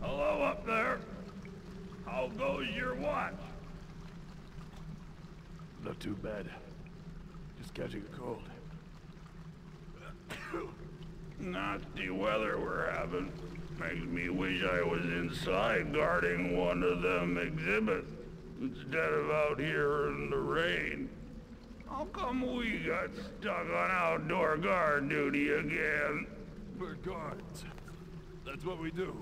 Hello up there. How goes your watch? Not too bad. Just catching a cold. Nasty weather we're having. Makes me wish I was inside guarding one of them exhibits instead of out here in the rain. How come we got stuck on outdoor guard duty again? We're guards. That's what we do.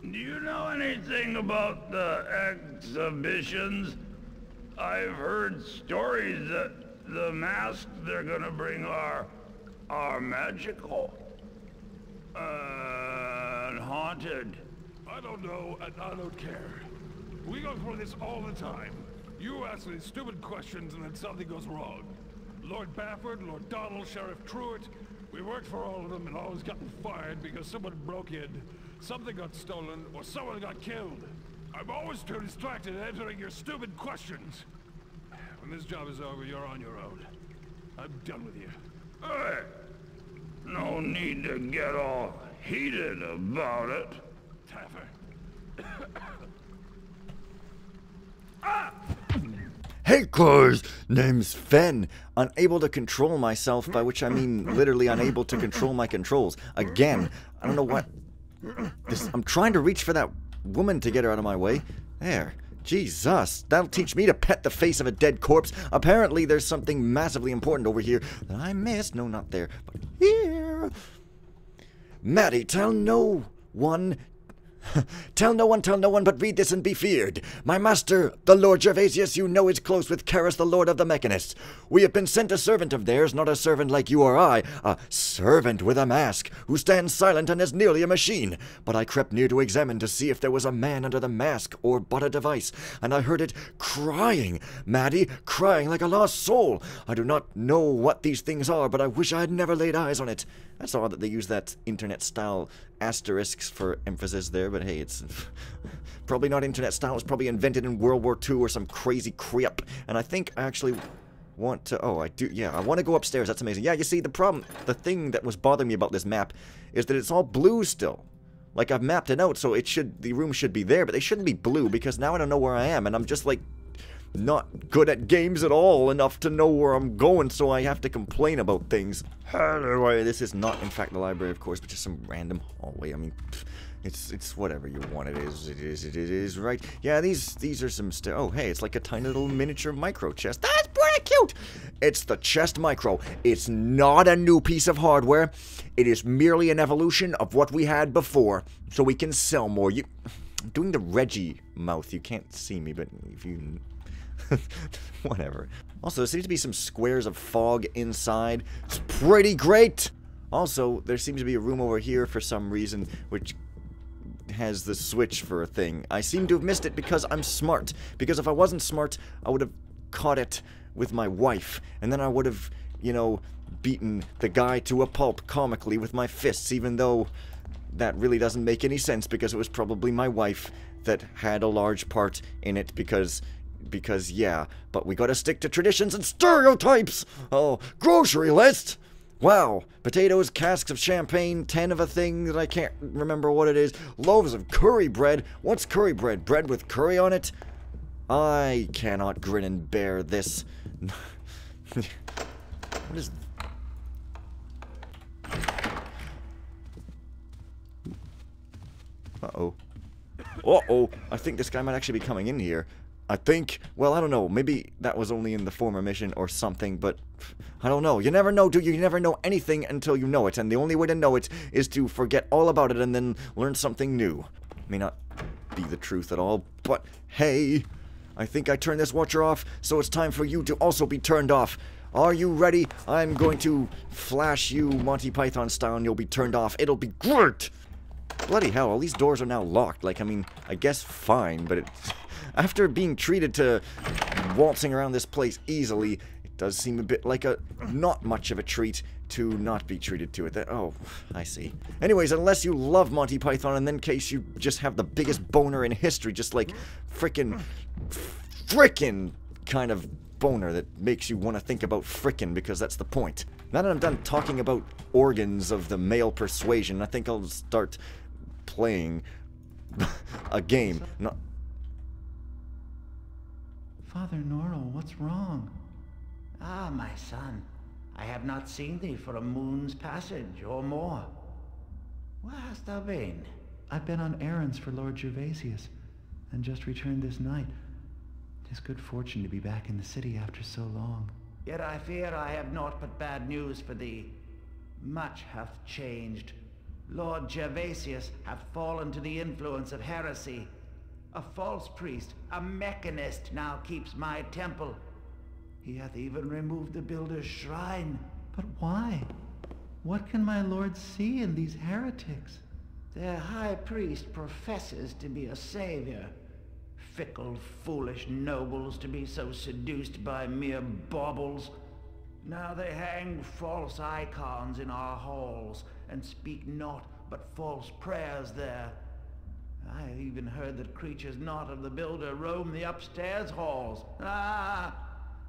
Do you know anything about the exhibitions? I've heard stories that the masks they're gonna bring are magical and haunted. I don't know, and I don't care. We go through this all the time. You ask these stupid questions and then something goes wrong. Lord Bafford, Lord Donald, Sheriff Truitt, we worked for all of them and always gotten fired because someone broke in, something got stolen, or someone got killed. I'm always too distracted answering your stupid questions. When this job is over, you're on your own. I'm done with you. Hey, no need to get all heated about it. Taffer. Hey guys, name's Fen. Unable to control myself, by which I mean literally unable to control my controls. Again, I don't know what... I'm trying to reach for that woman to get her out of my way. There. Jesus, that'll teach me to pet the face of a dead corpse. Apparently there's something massively important over here that I missed. No, not there, but here. Maddie, tell no one, tell no one, but read this and be feared. My master, the Lord Gervasius, you know is close with Karis, the Lord of the Mechanists. We have been sent a servant of theirs, not a servant like you or I, a servant with a mask, who stands silent and is nearly a machine. But I crept near to examine to see if there was a man under the mask, or but a device, and I heard it crying, Maddie, crying like a lost soul. I do not know what these things are, but I wish I had never laid eyes on it. That's odd that they use that internet-style asterisks for emphasis there, but hey, it's probably not internet style. It's probably invented in World War II or some crazy crap. And I think I actually want to... Oh, I do. Yeah, I want to go upstairs. That's amazing. Yeah, you see, the thing that was bothering me about this map is that it's all blue still. Like, I've mapped it out, so the room should be there, but they shouldn't be blue because now I don't know where I am, and I'm just, like, not good at games at all enough to know where I'm going, so I have to complain about things. Anyway, this is not, in fact, the library, of course, but just some random hallway. I mean, it's whatever you want. It is, right? Yeah, these are some oh, hey, it's like a tiny little miniature micro chest. That's pretty cute! It's the chest micro. It's not a new piece of hardware. It is merely an evolution of what we had before, so we can sell more. I'm doing the Reggie mouth. You can't see me, but if you... Whatever. Also, there seems to be some squares of fog inside. It's pretty great! Also, there seems to be a room over here for some reason, which has the switch for a thing. I seem to have missed it because I'm smart. Because if I wasn't smart, I would have caught it with my wife. And then I would have, you know, beaten the guy to a pulp comically with my fists, even though that really doesn't make any sense because it was probably my wife that had a large part in it because yeah, but we gotta stick to traditions and stereotypes! Oh, grocery list! Wow, potatoes, casks of champagne, 10 of a thing that I can't remember what it is, loaves of curry bread. What's curry bread? Bread with curry on it? I cannot grin and bear this. What is... Uh-oh. Uh-oh, I think this guy might actually be coming in here. I think, well, I don't know, maybe that was only in the former mission or something, but I don't know. You never know, do you? You never know anything until you know it, and the only way to know it is to forget all about it and then learn something new. May not be the truth at all, but hey, I think I turned this watcher off, so it's time for you to also be turned off. Are you ready? I'm going to flash you Monty Python style and you'll be turned off. It'll be great! Bloody hell, all these doors are now locked. Like, I mean, I guess fine, but it... After being treated to waltzing around this place easily, it does seem a bit like a not much of a treat to not be treated to it. Oh, I see. Anyways, unless you love Monty Python, and then in case you just have the biggest boner in history, just like frickin' kind of boner that makes you want to think about frickin' because that's the point. Now that I'm done talking about organs of the male persuasion, I think I'll start playing a game. Not... Father Norrell, what's wrong? Ah, my son. I have not seen thee for a moon's passage or more. Where hast thou been? I've been on errands for Lord Gervasius, and just returned this night. 'Tis good fortune to be back in the city after so long. Yet I fear I have naught but bad news for thee. Much hath changed. Lord Gervasius hath fallen to the influence of heresy. A false priest, a mechanist, now keeps my temple. He hath even removed the builder's shrine. But why? What can my lord see in these heretics? Their high priest professes to be a savior. Fickle, foolish nobles to be so seduced by mere baubles. Now they hang false icons in our halls, and speak naught but false prayers there. I have even heard that creatures not of the builder roam the upstairs halls. Ah!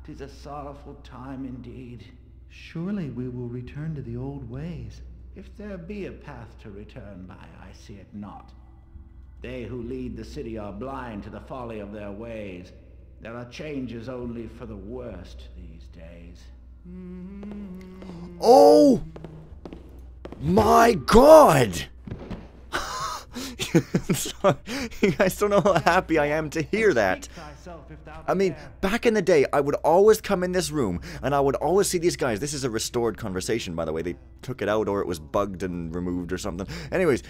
'Tis a sorrowful time indeed. Surely we will return to the old ways. If there be a path to return by, I see it not. They who lead the city are blind to the folly of their ways. There are changes only for the worst these days. Oh! My God! You guys don't know how happy I am to hear that. I mean, back in the day, I would always come in this room, and I would always see these guys. This is a restored conversation, by the way. They took it out, or it was bugged and removed or something. Anyways,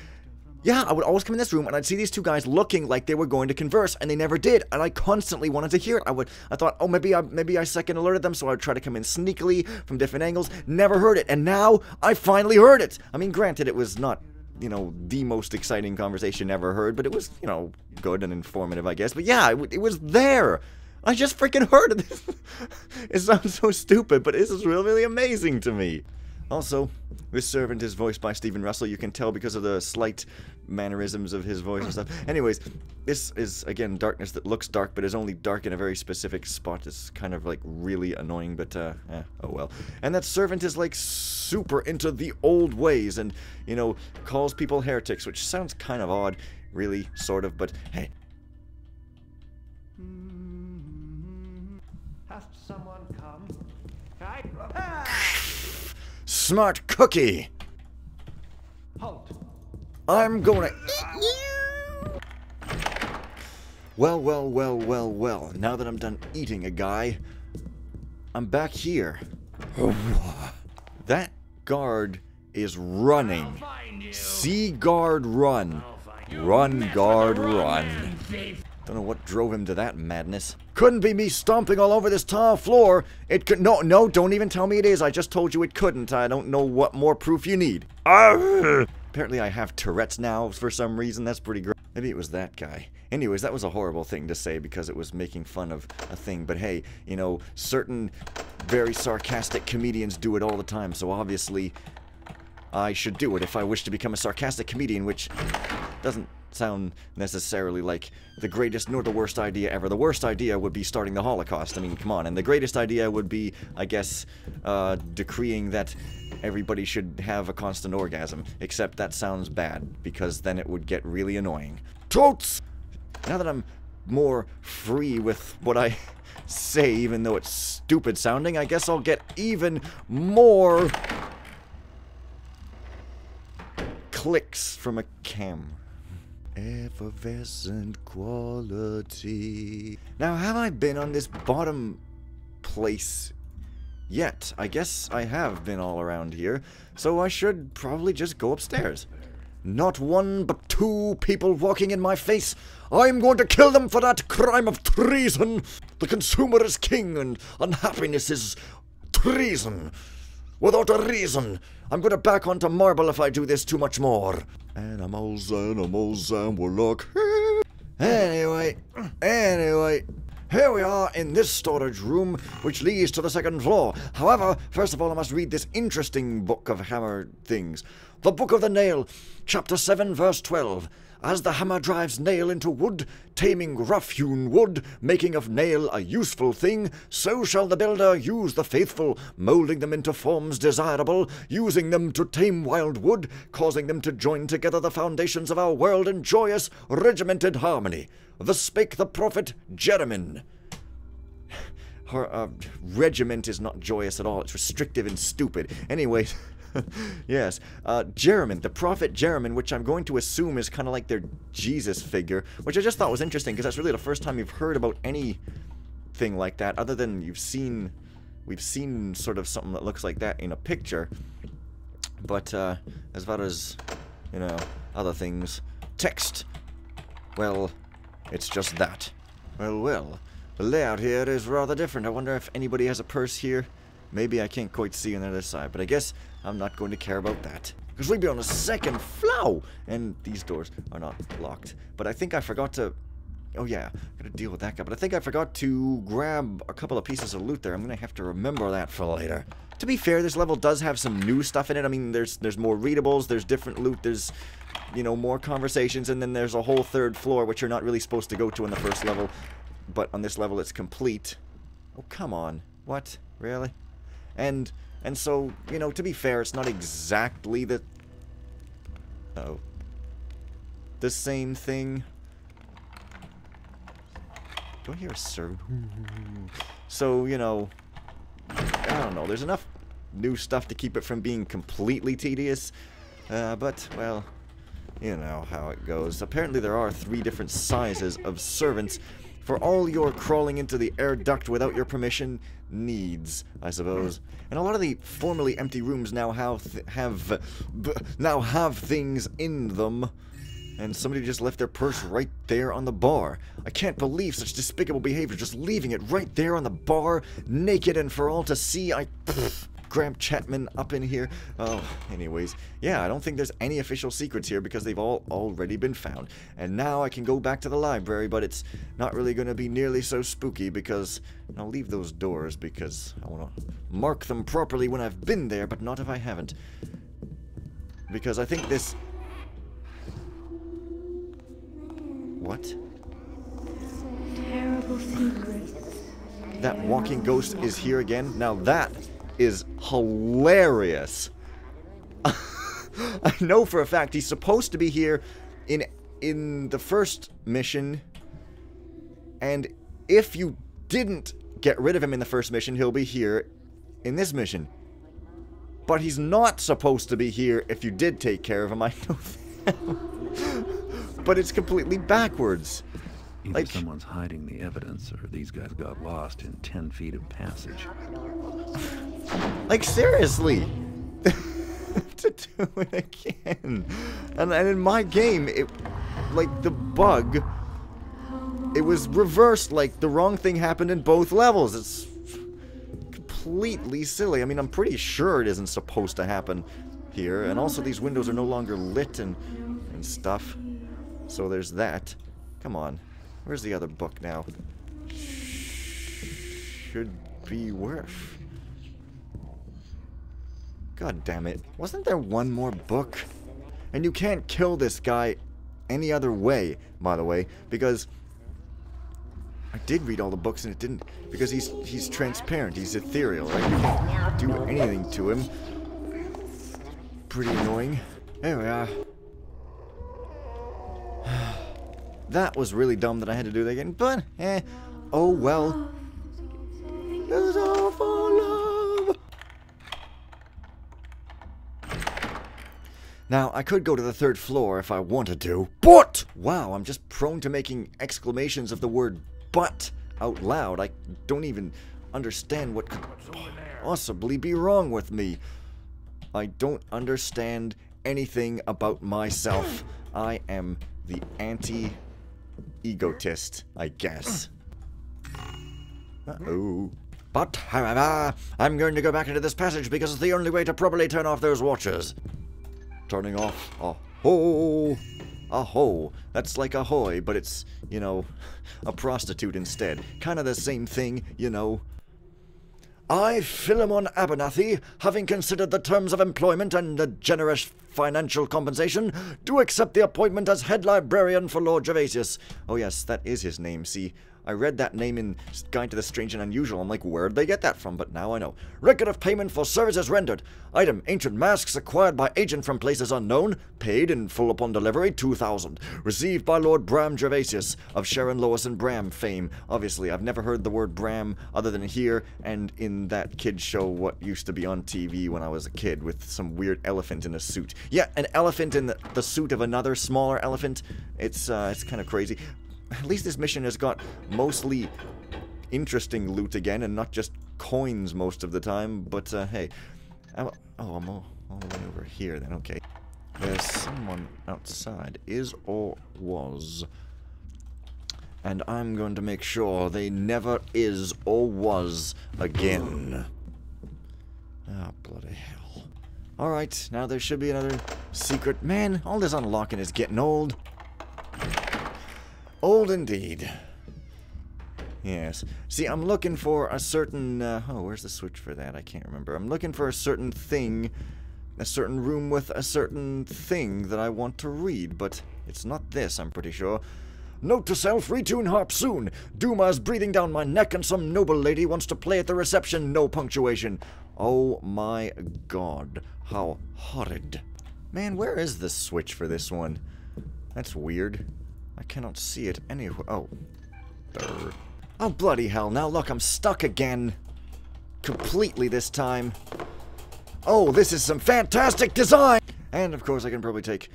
yeah, I would always come in this room, and I'd see these two guys looking like they were going to converse, and they never did, and I constantly wanted to hear it. I thought, oh, maybe I second alerted them, so I'd try to come in sneakily from different angles. Never heard it, and now I finally heard it. I mean, granted, it was not, you know, the most exciting conversation ever heard, but it was, you know, good and informative, I guess. But yeah, it was there. I just freaking heard it. It sounds so stupid, but this is really, really amazing to me. Also, this servant is voiced by Stephen Russell. You can tell because of the slight mannerisms of his voice and stuff. Anyways, this is, again, darkness that looks dark, but is only dark in a very specific spot. It's kind of, like, really annoying, but, oh well. And that servant is, like, super into the old ways and, you know, calls people heretics, which sounds kind of odd, really, sort of, but hey. Hast someone come? Smart cookie! Halt! I'm gonna eat you! Well, well, well, well, well. Now that I'm done eating a guy, I'm back here. That guard is running. See guard run. Run guard run. Don't know what drove him to that madness. Couldn't be me stomping all over this tile floor. It could— no, don't even tell me it is. I just told you it couldn't. I don't know what more proof you need. Apparently I have Tourette's now for some reason. That's pretty great. Maybe it was that guy. Anyways, that was a horrible thing to say because it was making fun of a thing. But hey, you know, certain very sarcastic comedians do it all the time. So obviously, I should do it if I wish to become a sarcastic comedian, which doesn't sound necessarily like the greatest nor the worst idea ever. The worst idea would be starting the Holocaust. I mean, come on. And the greatest idea would be, I guess, decreeing that everybody should have a constant orgasm. Except that sounds bad, because then it would get really annoying. Totes! Now that I'm more free with what I say, even though it's stupid sounding, I guess I'll get even more clicks from a camera. Effervescent quality. Now, have I been on this bottom place yet? I guess I have been all around here, so I should probably just go upstairs. Not one, but two people walking in my face. I'm going to kill them for that crime of treason. The consumer is king, and unhappiness is treason. Without a reason. I'm going to back onto marble if I do this too much more. Animals, and we're lucky. Anyway, here we are in this storage room, which leads to the second floor. However, first of all, I must read this interesting book of hammer things. The Book of the Nail, Chapter 7, Verse 12. As the hammer drives nail into wood, taming rough-hewn wood, making of nail a useful thing, so shall the builder use the faithful, moulding them into forms desirable, using them to tame wild wood, causing them to join together the foundations of our world in joyous, regimented harmony. Thus spake the prophet Jeremy. Her regiment is not joyous at all. It's restrictive and stupid. Anyway, yes, Jeremy, the prophet Jeremy, which I'm going to assume is kind of like their Jesus figure, which I just thought was interesting because that's really the first time you've heard about anything like that, other than we've seen sort of something that looks like that in a picture. But as far as, you know, other things, text, well, it's just that. Well. The layout here is rather different. I wonder if anybody has a purse here. Maybe I can't quite see on the other side, but I guess I'm not going to care about that. Because we'd be on the second floor, and these doors are not locked. But I think I forgot to... Oh yeah, gotta deal with that guy. But I think I forgot to grab a couple of pieces of loot there. I'm gonna have to remember that for later. To be fair, this level does have some new stuff in it. I mean, there's more readables, there's different loot, there's, you know, more conversations, and then there's a whole third floor, which you're not really supposed to go to in the first level. But on this level, it's complete. Oh, come on. What? Really? And so, you know, to be fair, it's not exactly the... Uh-oh. The same thing. Do I hear a serve? So, you know, I don't know. There's enough new stuff to keep it from being completely tedious. But, well, you know how it goes. Apparently there are 3 different sizes of servants for all your crawling into the air duct without your permission needs, I suppose. And a lot of the formerly empty rooms now have things in them. And somebody just left their purse right there on the bar. I can't believe such despicable behavior, just leaving it right there on the bar, naked and for all to see. Graham Chapman up in here. Oh, anyways. Yeah, I don't think there's any official secrets here because they've all already been found. And now I can go back to the library, but it's not really going to be nearly so spooky because I'll leave those doors because I want to mark them properly when I've been there, but not if I haven't. Because I think this... What? Terrible secrets. That walking ghost is here again? Now that is hilarious. I know for a fact he's supposed to be here in the first mission, and if you didn't get rid of him in the first mission, he'll be here in this mission. But he's not supposed to be here if you did take care of him, I know that. But it's completely backwards. Either someone's hiding the evidence, or these guys got lost in 10 feet of passage. Like, seriously. To do it again. And in my game, it, like, the bug, it was reversed. Like, the wrong thing happened in both levels. It's completely silly. I mean, I'm pretty sure it isn't supposed to happen here. And also, these windows are no longer lit and stuff. So there's that. Come on. Where's the other book now? Should be worth. God damn it. Wasn't there one more book? And you can't kill this guy any other way, by the way, because I did read all the books and it didn't, because he's transparent, he's ethereal, right? You can't do anything to him. Pretty annoying. There we are. That was really dumb that I had to do that again, but, oh well. It's all for love. Now, I could go to the 3rd floor if I wanted to, but, wow, I'm just prone to making exclamations of the word but out loud. I don't even understand what could possibly be wrong with me. I don't understand anything about myself. I am the anti-egotist, I guess. Uh-oh. But, however, I'm going to go back into this passage because it's the only way to properly turn off those watchers. Turning off a-ho. A-ho. That's like ahoy, but it's, you know, a prostitute instead. Kind of the same thing, you know. I, Philemon Abernathy, having considered the terms of employment and the generous financial compensation, do accept the appointment as head librarian for Lord Gervasius. Oh yes, that is his name, see. I read that name in Guide to the Strange and Unusual. I'm like, where'd they get that from? But now I know. Record of payment for services rendered. Item, ancient masks acquired by agent from places unknown. Paid in full upon delivery, 2,000. Received by Lord Bram Gervasius of Sharon, Lois, and Bram fame. Obviously, I've never heard the word Bram other than here and in that kid show what used to be on TV when I was a kid with some weird elephant in a suit. Yeah, an elephant in the suit of another smaller elephant. It's kind of crazy. At least this mission has got mostly interesting loot again and not just coins most of the time, but hey. I'm all the way over here then, okay. There's someone outside, is or was. And I'm going to make sure they never is or was again. Oh, bloody hell. Alright, now there should be another secret. Man, all this unlocking is getting old. Old indeed. Yes. See, I'm looking for a certain... oh, where's the switch for that? I can't remember. I'm looking for a certain thing, a certain room with a certain thing that I want to read, but it's not this, I'm pretty sure. Note to self, retune harp soon. Duma's breathing down my neck and some noble lady wants to play at the reception, no punctuation. Oh my god. How horrid. Man, where is the switch for this one? That's weird. I cannot see it anywhere. Oh. Durr. Oh, bloody hell. Now, look, I'm stuck again. Completely this time. Oh, this is some fantastic design! And, of course, I can probably take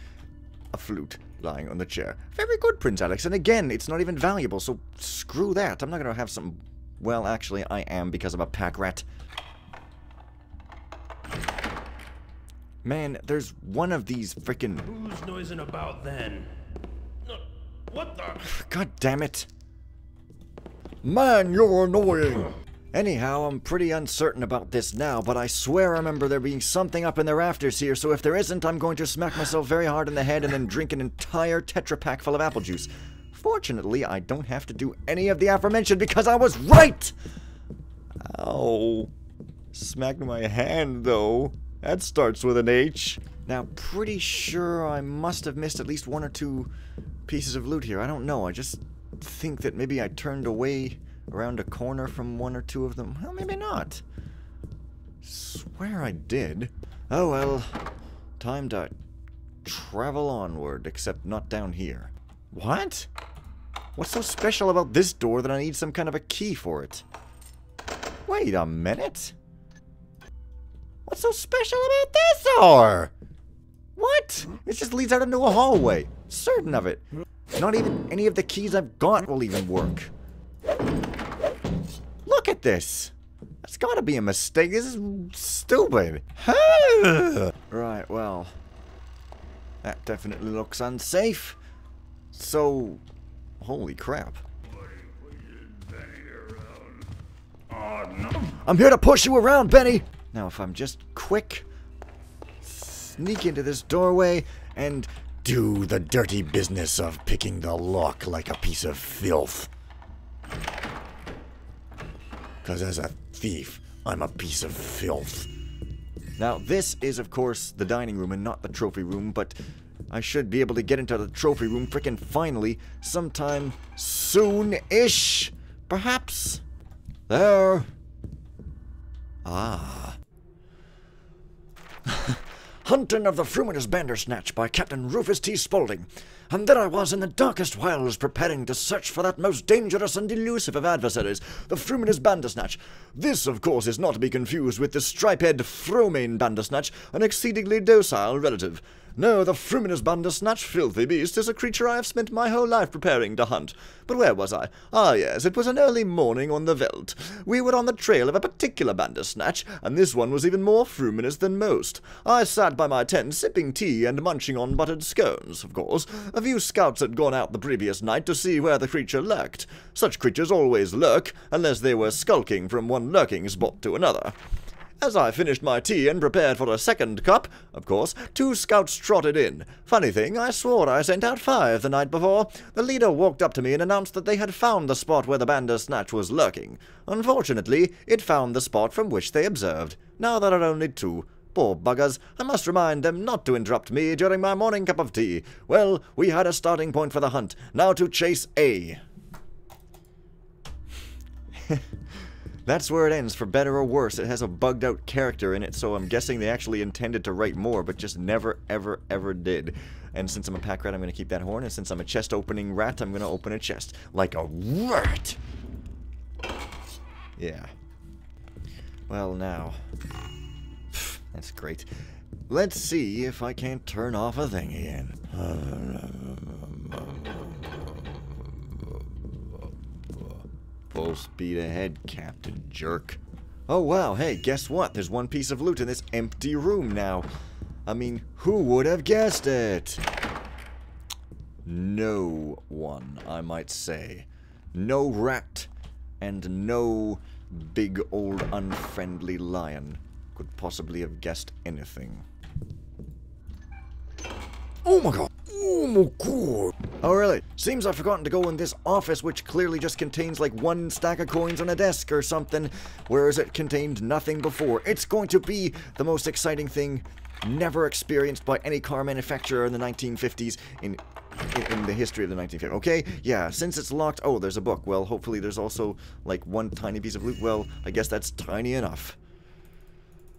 a flute lying on the chair. Very good, Prince Alex. And again, it's not even valuable, so screw that. I'm not going to have some... Well, actually, I am because I'm a pack rat. Man, there's one of these frickin'... Who's noising about then? What the? God damn it. Man, you're annoying. Anyhow, I'm pretty uncertain about this now, but I swear I remember there being something up in the rafters here, so if there isn't, I'm going to smack myself very hard in the head and then drink an entire Tetra Pak full of apple juice. Fortunately, I don't have to do any of the aforementioned because I was right! Ow. Smacked my hand, though. That starts with an H. Now, pretty sure I must have missed at least one or two pieces of loot here. I don't know. I just think that maybe I turned away around a corner from one or two of them. Well, maybe not. Swear I did. Oh well. Time to travel onward, except not down here. What? What's so special about this door that I need some kind of a key for it? Wait a minute. What's so special about this door? What? It just leads out into a hallway. Certain of it. Not even any of the keys I've got will even work. Look at this. That's gotta be a mistake. This is stupid. Right, well. That definitely looks unsafe. So, holy crap. I'm here to push you around, Benny! Now, if I'm just quick, sneak into this doorway and do the dirty business of picking the lock like a piece of filth. 'Cause as a thief, I'm a piece of filth. Now, this is, of course, the dining room and not the trophy room, but I should be able to get into the trophy room frickin' finally sometime soon-ish, perhaps. There. Ah. Hunting of the Fruminous Bandersnatch by Captain Rufus T. Spaulding. And there I was in the darkest wilds preparing to search for that most dangerous and elusive of adversaries, the Fruminous Bandersnatch. This, of course, is not to be confused with the striped Fromane Bandersnatch, an exceedingly docile relative. No, the Fruminous Bandersnatch, filthy beast, is a creature I have spent my whole life preparing to hunt. But where was I? Ah, yes, it was an early morning on the veldt. We were on the trail of a particular Bandersnatch, and this one was even more fruminous than most. I sat by my tent, sipping tea and munching on buttered scones, of course. A few scouts had gone out the previous night to see where the creature lurked. Such creatures always lurk, unless they were skulking from one lurking spot to another. As I finished my tea and prepared for a second cup, of course, 2 scouts trotted in. Funny thing, I swore I sent out 5 the night before. The leader walked up to me and announced that they had found the spot where the Bandersnatch was lurking. Unfortunately, it found the spot from which they observed. Now there are only 2. Poor buggers, I must remind them not to interrupt me during my morning cup of tea. Well, we had a starting point for the hunt. Now to chase A. That's where it ends, for better or worse. It has a bugged out character in it, so I'm guessing they actually intended to write more, but just never, ever, ever did. And since I'm a pack rat, I'm going to keep that horn, and since I'm a chest opening rat, I'm going to open a chest. Like a rat! Yeah. Well, now. That's great. Let's see if I can't turn off a thing again. Full speed ahead, Captain Jerk. Oh wow, hey, guess what? There's one piece of loot in this empty room now. I mean, who would have guessed it? No one, I might say. No rat and no big old unfriendly lion could possibly have guessed anything. Oh my god! Oh my god! Oh really? Seems I've forgotten to go in this office, which clearly just contains like 1 stack of coins on a desk or something, whereas it contained nothing before. It's going to be the most exciting thing never experienced by any car manufacturer in the 1950s in the history of the 1950s. Okay? Yeah, since it's locked... Oh, there's a book. Well, hopefully there's also like 1 tiny piece of loot. Well, I guess that's tiny enough.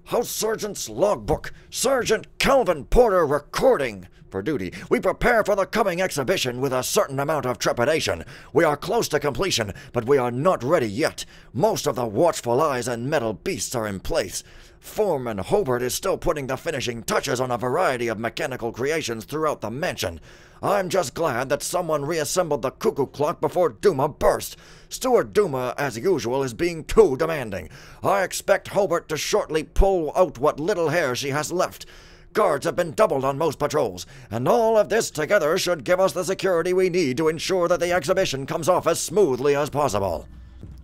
House Sergeant's Logbook. Sergeant Calvin Porter recording. For duty, we prepare for the coming exhibition with a certain amount of trepidation. We are close to completion, but we are not ready yet. Most of the watchful eyes and metal beasts are in place. Foreman Hobart is still putting the finishing touches on a variety of mechanical creations throughout the mansion. I'm just glad that someone reassembled the cuckoo clock before Duma burst. Steward Duma, as usual, is being too demanding. I expect Hobart to shortly pull out what little hair she has left. Guards have been doubled on most patrols, and all of this together should give us the security we need to ensure that the exhibition comes off as smoothly as possible.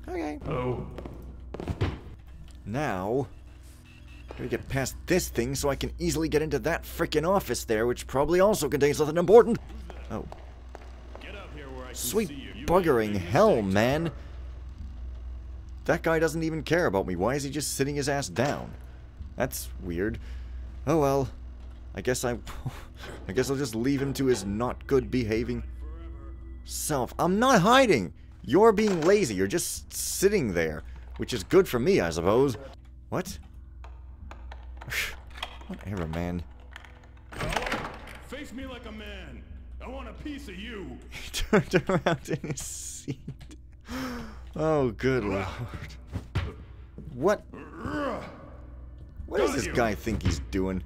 Okay. Oh. Now, gotta get past this thing so I can easily get into that frickin' office there, which probably also contains something important. Oh. Get up here where I can Sweet see you. buggering hell, man. That guy doesn't even care about me. Why is he just sitting his ass down? That's weird. Oh well. I guess I'll just leave him to his not good behaving self. I'm not hiding. You're being lazy. You're just sitting there, which is good for me, I suppose. What? Whatever, man. Face me like a man. I want a piece of you. He turned around in his seat. Oh, good lord. What? What does this guy think he's doing?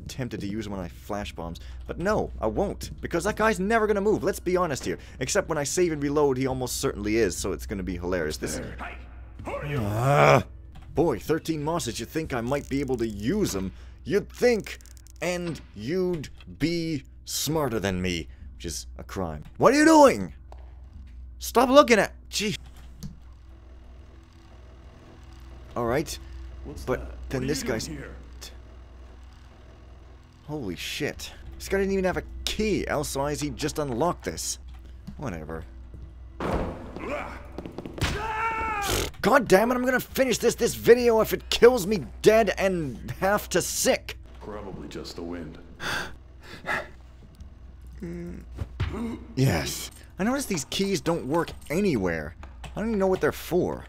Tempted to use him when I flash bombs, but no, I won't, because that guy's never gonna move. Let's be honest here. Except when I save and reload, he almost certainly is, so it's gonna be hilarious. This. Hey, who are you? Boy, 13 mosses. You'd think I might be able to use them. You'd think, and you'd be smarter than me, which is a crime. What are you doing? Stop looking at. Gee. All right, but then this guy's. Holy shit. This guy didn't even have a key, elsewise he'd just unlock this. Whatever. God damn it, I'm gonna finish this video if it kills me dead and half to sick. Probably just the wind. Yes. I noticed these keys don't work anywhere. I don't even know what they're for.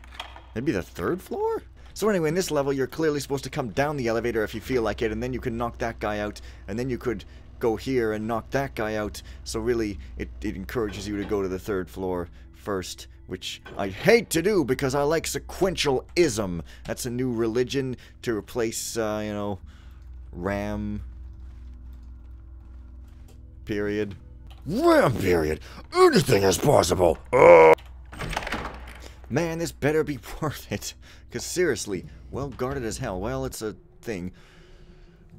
Maybe the 3rd floor? So anyway, in this level, you're clearly supposed to come down the elevator if you feel like it, and then you can knock that guy out, and then you could go here and knock that guy out. So really, it encourages you to go to the 3rd floor first, which I hate to do because I like sequentialism. That's a new religion to replace, you know, RAM. Period. RAM period. Anything is possible. Man, this better be worth it. Because seriously, well guarded as hell. Well, it's a thing.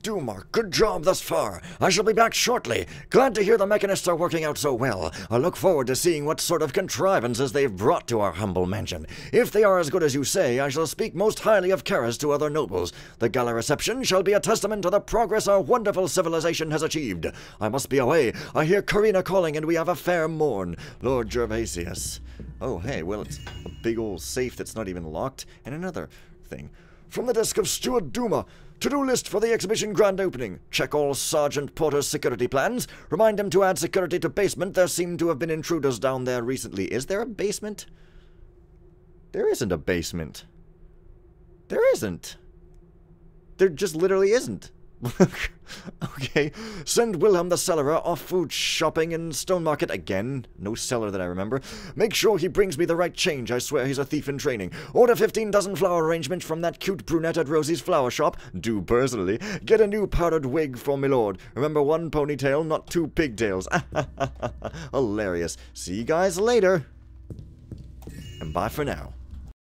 Duma, good job thus far. I shall be back shortly. Glad to hear the mechanists are working out so well. I look forward to seeing what sort of contrivances they've brought to our humble mansion. If they are as good as you say, I shall speak most highly of Karas to other nobles. The gala reception shall be a testament to the progress our wonderful civilization has achieved. I must be away. I hear Karina calling, and we have a fair morn. Lord Gervasius. Oh, hey, well, it's a big old safe that's not even locked, and another thing. From the desk of Steward Duma. To-do list for the exhibition grand opening. Check all Sergeant Porter's security plans. Remind him to add security to basement. There seem to have been intruders down there recently. Is there a basement? There isn't a basement. There isn't. There just literally isn't. Okay. Send Wilhelm the cellarer off food shopping in Stone Market again. No cellar that I remember. Make sure he brings me the right change. I swear he's a thief in training. Order 15 dozen flower arrangements from that cute brunette at Rosie's flower shop. Do personally. Get a new powdered wig for my lord. Remember, one ponytail, not two pigtails. Hilarious. See you guys later. And bye for now.